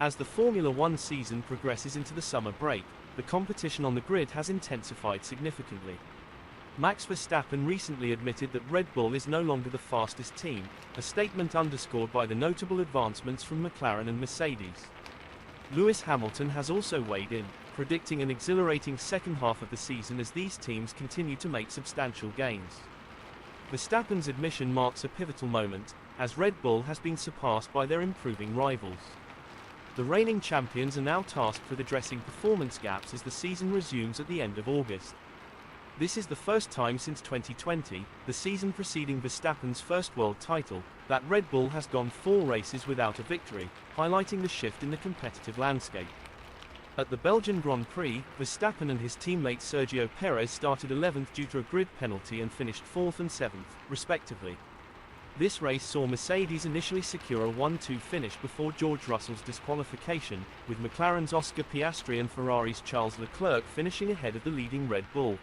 As the Formula One season progresses into the summer break, the competition on the grid has intensified significantly. Max Verstappen recently admitted that Red Bull is no longer the fastest team, a statement underscored by the notable advancements from McLaren and Mercedes. Lewis Hamilton has also weighed in, predicting an exhilarating second half of the season as these teams continue to make substantial gains. Verstappen's admission marks a pivotal moment, as Red Bull has been surpassed by their improving rivals. The reigning champions are now tasked with addressing performance gaps as the season resumes at the end of August. This is the first time since 2020, the season preceding Verstappen's first world title, that Red Bull has gone 4 races without a victory, highlighting the shift in the competitive landscape. At the Belgian Grand Prix, Verstappen and his teammate Sergio Perez started 11th due to a grid penalty and finished 4th and 7th, respectively. This race saw Mercedes initially secure a 1-2 finish before George Russell's disqualification, with McLaren's Oscar Piastri and Ferrari's Charles Leclerc finishing ahead of the leading Red Bull.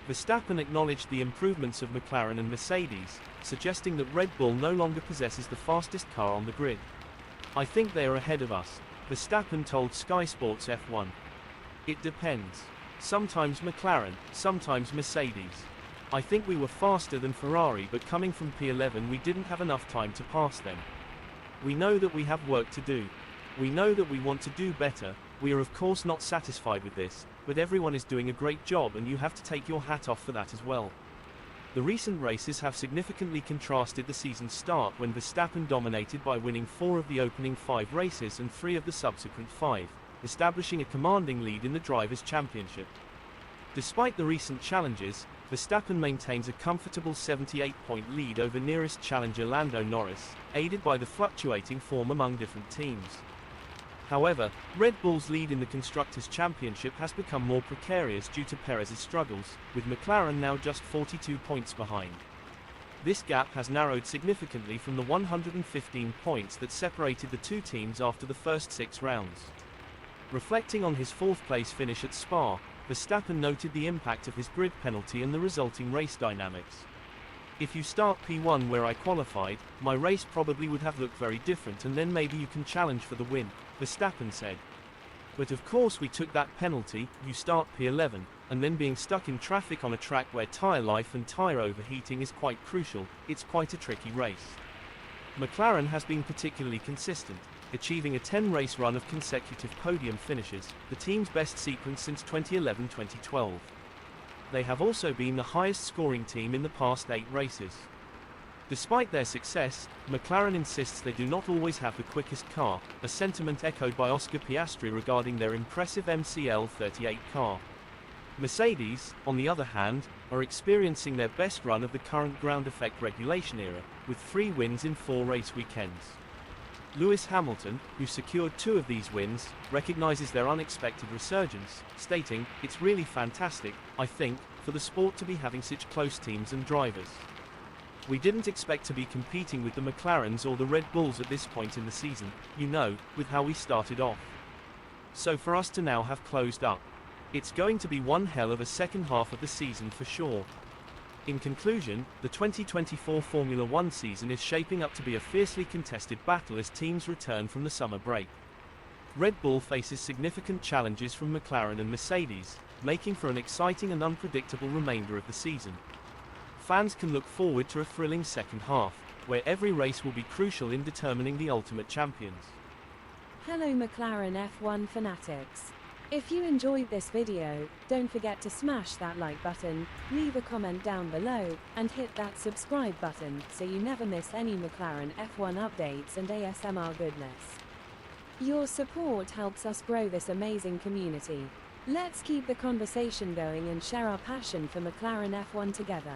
Verstappen acknowledged the improvements of McLaren and Mercedes, suggesting that Red Bull no longer possesses the fastest car on the grid. "I think they are ahead of us," Verstappen told Sky Sports F1. "It depends. Sometimes McLaren, sometimes Mercedes. I think we were faster than Ferrari, but coming from P11 we didn't have enough time to pass them. We know that we have work to do. We know that we want to do better. We are of course not satisfied with this, but everyone is doing a great job and you have to take your hat off for that as well." The recent races have significantly contrasted the season's start when Verstappen dominated by winning 4 of the opening 5 races and 3 of the subsequent 5, establishing a commanding lead in the Drivers' Championship. Despite the recent challenges, Verstappen maintains a comfortable 78-point lead over nearest challenger Lando Norris, aided by the fluctuating form among different teams. However, Red Bull's lead in the Constructors' Championship has become more precarious due to Perez's struggles, with McLaren now just 42 points behind. This gap has narrowed significantly from the 115 points that separated the two teams after the first 6 rounds. Reflecting on his 4th-place finish at Spa, Verstappen noted the impact of his grid penalty and the resulting race dynamics. "If you start P1 where I qualified, my race probably would have looked very different and then maybe you can challenge for the win," Verstappen said. "But of course we took that penalty, you start P11, and then being stuck in traffic on a track where tyre life and tyre overheating is quite crucial, it's quite a tricky race." McLaren has been particularly consistent, achieving a 10-race run of consecutive podium finishes, the team's best sequence since 2011-2012. They have also been the highest-scoring team in the past 8 races. Despite their success, McLaren insists they do not always have the quickest car, a sentiment echoed by Oscar Piastri regarding their impressive MCL38 car. Mercedes, on the other hand, are experiencing their best run of the current ground effect regulation era, with 3 wins in 4 race weekends. Lewis Hamilton, who secured 2 of these wins, recognizes their unexpected resurgence, stating, "It's really fantastic, I think, for the sport to be having such close teams and drivers. We didn't expect to be competing with the McLarens or the Red Bulls at this point in the season, with how we started off. So for us to now have closed up, it's going to be one hell of a second half of the season for sure." In conclusion, the 2024 Formula One season is shaping up to be a fiercely contested battle as teams return from the summer break. Red Bull faces significant challenges from McLaren and Mercedes, making for an exciting and unpredictable remainder of the season. Fans can look forward to a thrilling second half, where every race will be crucial in determining the ultimate champions. Hello McLaren F1 fanatics. If you enjoyed this video, don't forget to smash that like button, leave a comment down below, and hit that subscribe button so you never miss any McLaren F1 updates and ASMR goodness. Your support helps us grow this amazing community. Let's keep the conversation going and share our passion for McLaren F1 together.